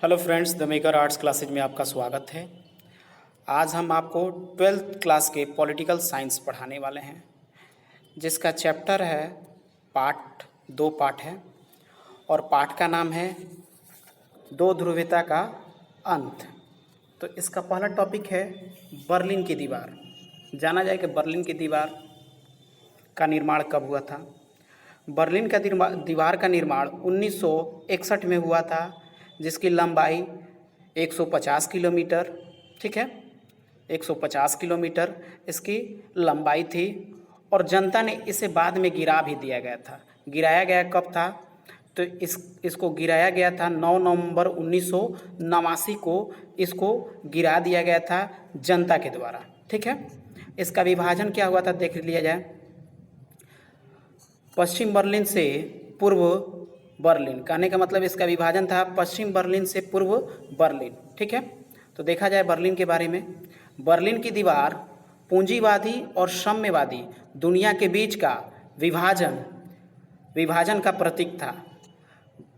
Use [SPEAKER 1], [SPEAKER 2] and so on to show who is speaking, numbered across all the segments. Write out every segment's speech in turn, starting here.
[SPEAKER 1] Hello friends, the maker arts classes में आपका स्वागत है। आज हम आपको 12th क्लास के पॉलिटिकल साइंस पढ़ाने वाले हैं, जिसका चैप्टर है पार्ट 2 पार्ट है और पार्ट का नाम है दो ध्रुवीयता का अंत। तो इसका पहला टॉपिक है बर्लिन की दीवार। जाना जाए कि बर्लिन की दीवार का निर्माण कब हुआ था। बर्लिन का दीवार का निर्माण 1961 में हुआ था, जिसकी लंबाई 150 किलोमीटर, ठीक है, 150 किलोमीटर इसकी लंबाई थी। और जनता ने इसे बाद में गिरा भी दिया गया था। गिराया गया कब था? तो इसको गिराया गया था 9 नवंबर 1989 को। इसको गिरा दिया गया था जनता के द्वारा, ठीक है। इसका विभाजन क्या हुआ था देख लिया जाए। पश्चिम बर्लिन से पूर्व बर्लिन, कहने का मतलब इसका विभाजन था पश्चिम बर्लिन से पूर्व बर्लिन, ठीक है। तो देखा जाए बर्लिन के बारे में। बर्लिन की दीवार पूंजीवादी और साम्यवादी दुनिया के बीच का विभाजन का प्रतीक था।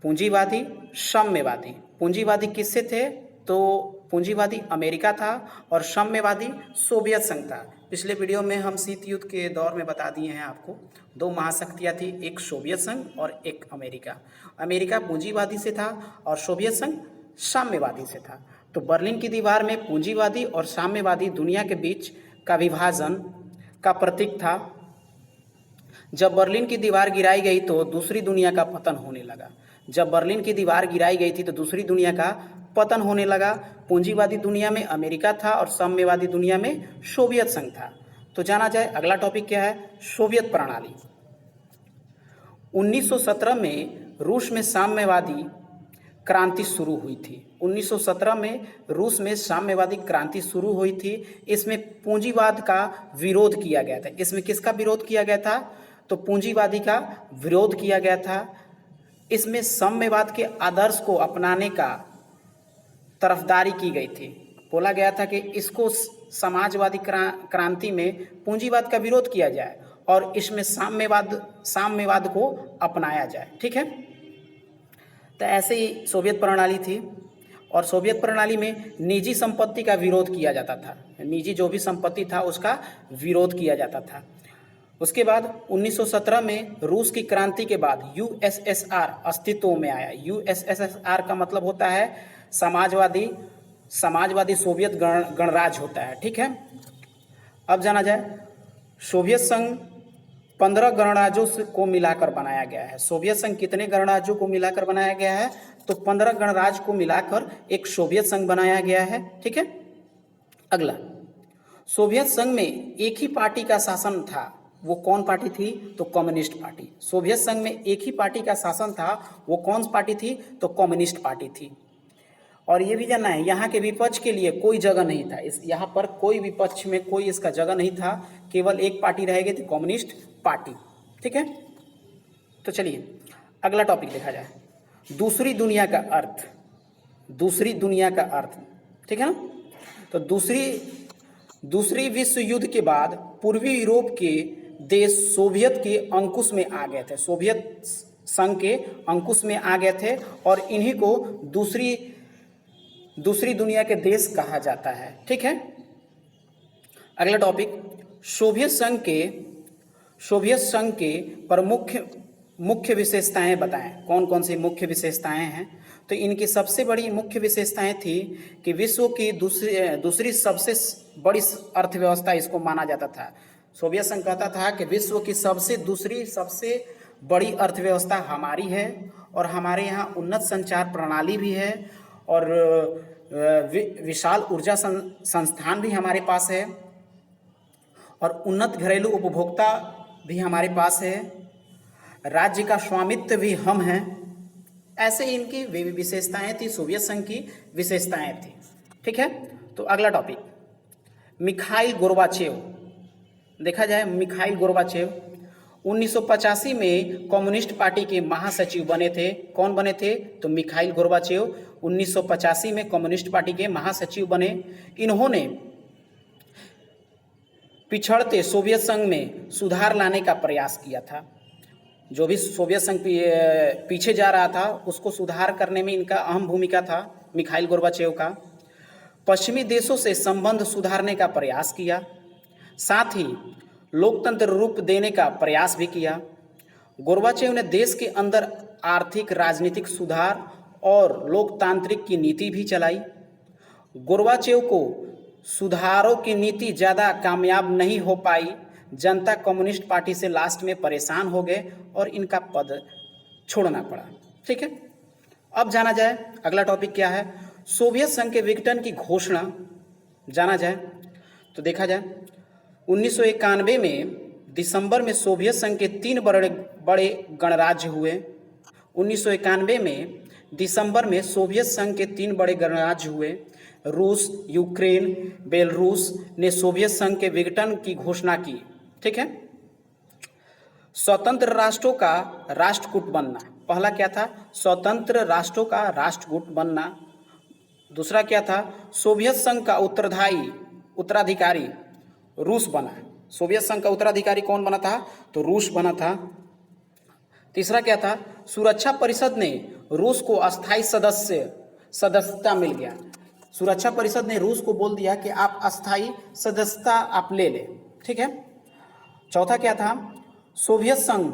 [SPEAKER 1] पूंजीवादी, साम्यवादी। पूंजीवादी किससे थे? तो पूंजीवादी अमेरिका था और साम्यवादी सोवियत संघ था। पिछले वीडियो में हम शीत युद्ध के दौर में बता दिए हैं आपको, दो महाशक्तियाँ थी, एक सोवियत संघ और एक अमेरिका। अमेरिका पूंजीवादी से था और सोवियत संघ साम्यवादी से था। तो बर्लिन की दीवार में पूंजीवादी और साम्यवादी दुनिया के बीच का विभाजन का प्रतीक था। जब बर्लिन की दीवार गिराई गई तो दूसरी दुनिया का पतन होने लगा। जब बर्लिन की दीवार गिराई गई थी तो दूसरी दुनिया का पतन होने लगा। पूंजीवादी दुनिया में अमेरिका था और साम्यवादी दुनिया में सोवियत संघ था। तो जाना जाए अगला टॉपिक क्या है, सोवियत प्रणाली। 1917 में रूस में साम्यवादी क्रांति शुरू हुई थी। 1917 में रूस में साम्यवादी क्रांति शुरू हुई थी। इसमें पूंजीवाद का विरोध किया गया था। इसमें किसका विरोध किया गया था? तो पूंजीवादी का विरोध किया गया था। इसमें साम्यवाद के आदर्श को अपनाने का तरफदारी की गई थी। बोला गया था कि इसको समाजवादी क्रांति में पूंजीवाद का विरोध किया जाए और इसमें साम्यवाद को अपनाया जाए, ठीक है। तो ऐसे ही सोवियत प्रणाली थी और सोवियत प्रणाली में निजी संपत्ति का विरोध किया जाता था। निजी जो भी संपत्ति था उसका विरोध किया जाता था। उसके बाद 1917 में रूस की क्रांति के बाद यूएसएसआर अस्तित्व में आया। यूएसएसआर का मतलब होता है समाजवादी सोवियत गणराज्य होता है, ठीक है। अब जाना जाए सोवियत संघ 15 गणराज्यों को मिलाकर बनाया गया है। सोवियत संघ कितने गणराज्यों को मिलाकर बनाया गया है? तो 15 गणराज्य को मिलाकर एक सोवियत संघ बनाया गया है, ठीक है। अगला, सोवियत संघ में एक ही पार्टी का शासन था। वो कौन पार्टी थी? तो कम्युनिस्ट पार्टी। सोवियत संघ में एक ही पार्टी का शासन था। वो कौन सी पार्टी थी? तो कम्युनिस्ट पार्टी थी। और ये भी जानना है, यहाँ के विपक्ष के लिए कोई जगह नहीं था। यहाँ पर कोई विपक्ष में कोई इसका जगह नहीं था। केवल एक पार्टी रहेगी, थी कम्युनिस्ट पार्टी, ठीक है। तो चलिए अगला टॉपिक देखा जाए, दूसरी दुनिया का अर्थ। दूसरी दुनिया का अर्थ, ठीक है ना। तो दूसरी विश्व युद्ध के बाद पूर्वी यूरोप के देश सोवियत के अंकुश में आ गए थे। सोवियत संघ के अंकुश में आ गए थे और इन्हीं को दूसरी दुनिया के देश कहा जाता है, ठीक है। अगला टॉपिक, सोवियत संघ के प्रमुख मुख्य विशेषताएं बताएं। कौन कौन सी मुख्य विशेषताएं हैं? तो इनकी सबसे बड़ी मुख्य विशेषताएं थी कि विश्व की दूसरी सबसे बड़ी अर्थव्यवस्था इसको माना जाता था। सोवियत संघ कहता था कि विश्व की सबसे बड़ी अर्थव्यवस्था हमारी है और हमारे यहाँ उन्नत संचार प्रणाली भी है और विशाल ऊर्जा संस्थान भी हमारे पास है और उन्नत घरेलू उपभोक्ता भी हमारे पास है, राज्य का स्वामित्व भी हम हैं। ऐसे इनकी विशेषताएं थी, सोवियत संघ की विशेषताएं थी, ठीक है। तो अगला टॉपिक, मिखाइल गोर्बाचेव। देखा जाए मिखाइल गोर्बाचेव 1985 में कम्युनिस्ट पार्टी के महासचिव बने थे। कौन बने थे? तो मिखाइल गोर्बाचेव 1985 में कम्युनिस्ट पार्टी के महासचिव बने। इन्होंने पिछड़ते सोवियत संघ में सुधार लाने का प्रयास किया था। जो भी सोवियत संघ पीछे जा रहा था उसको सुधार करने में इनका अहम भूमिका था, मिखाइल गोर्बाचेव का। पश्चिमी देशों से संबंध सुधारने का प्रयास किया, साथ ही लोकतंत्र रूप देने का प्रयास भी किया। गोर्बाचेव ने देश के अंदर आर्थिक राजनीतिक सुधार और लोकतांत्रिक की नीति भी चलाई। गोर्बाचेव को सुधारों की नीति ज़्यादा कामयाब नहीं हो पाई। जनता कम्युनिस्ट पार्टी से लास्ट में परेशान हो गए और इनका पद छोड़ना पड़ा। ठीक है, अब जाना जाए अगला टॉपिक क्या है, सोवियत संघ के विघटन की घोषणा जाना जाए तो देखा जाए 1991 में दिसंबर में सोवियत संघ के 3 बड़े गणराज्य हुए। 1991 में दिसंबर में सोवियत संघ के 3 बड़े गणराज्य हुए। रूस, यूक्रेन, बेलारूस ने सोवियत संघ के विघटन की घोषणा की। ठीक है, स्वतंत्र राष्ट्रों का राष्ट्रकूट बनना, पहला क्या था, स्वतंत्र राष्ट्रों का राष्ट्रकूट बनना। दूसरा क्या था, सोवियत संघ का उत्तराधिकारी रूस बना। सोवियत संघ का उत्तराधिकारी कौन बना था, तो रूस बना था। तीसरा क्या था, सुरक्षा परिषद ने रूस को अस्थायी सदस्यता मिल गया। सुरक्षा परिषद ने रूस को बोल दिया कि आप अस्थायी सदस्यता आप ले लें। ठीक है, चौथा क्या था, सोवियत संघ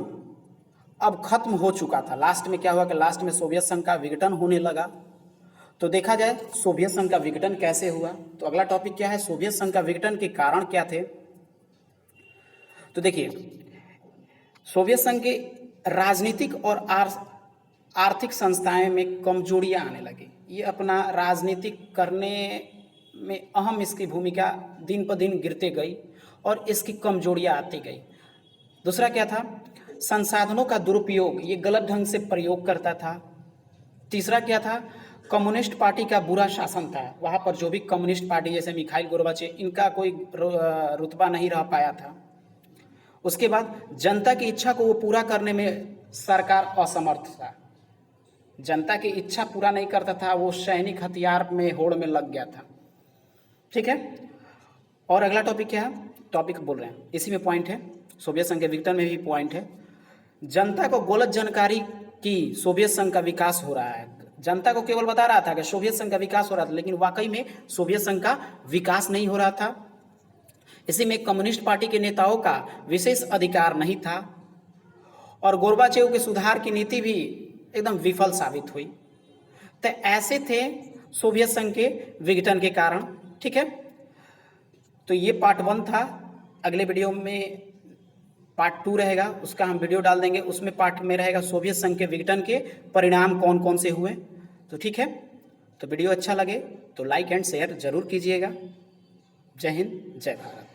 [SPEAKER 1] अब खत्म हो चुका था। लास्ट में क्या हुआ कि लास्ट में सोवियत संघ का विघटन होने लगा। तो देखा जाए सोवियत संघ का विघटन कैसे हुआ, तो अगला टॉपिक क्या है, सोवियत संघ का विघटन के कारण क्या थे। तो देखिए, सोवियत संघ के राजनीतिक और आर्थिक संस्थाएं में कमजोरियां आने लगी। ये अपना राजनीतिक करने में अहम इसकी भूमिका दिन पर दिन गिरते गई और इसकी कमजोरियां आती गई। दूसरा क्या था, संसाधनों का दुरुपयोग, ये गलत ढंग से प्रयोग करता था। तीसरा क्या था, कम्युनिस्ट पार्टी का बुरा शासन था। वहाँ पर जो भी कम्युनिस्ट पार्टी जैसे मिखाइल गोर्बाचेव, इनका कोई रुतबा नहीं रह पाया था। उसके बाद जनता की इच्छा को वो पूरा करने में सरकार असमर्थ था। जनता की इच्छा पूरा नहीं करता था, वो सैनिक हथियार में होड़ में लग गया था। ठीक है, और अगला टॉपिक क्या है, टॉपिक बोल रहे हैं इसी में पॉइंट है, सोवियत संघ के विघटन में भी पॉइंट है। जनता को गलत जानकारी की सोवियत संघ का विकास हो रहा है। जनता को केवल बता रहा था कि सोवियत संघ का विकास हो रहा था, लेकिन वाकई में सोवियत संघ का विकास नहीं हो रहा था। इसी में कम्युनिस्ट पार्टी के नेताओं का विशेष अधिकार नहीं था और गोर्बाचेव के सुधार की नीति भी एकदम विफल साबित हुई। तो ऐसे थे सोवियत संघ के विघटन के कारण। ठीक है, तो ये पार्ट 1 था। अगले वीडियो में पार्ट 2 रहेगा, उसका हम वीडियो डाल देंगे। उसमें पार्ट में रहेगा सोवियत संघ के विघटन के परिणाम कौन कौन से हुए। तो ठीक है, तो वीडियो अच्छा लगे तो लाइक एंड शेयर जरूर कीजिएगा। जय हिंद, जय भारत।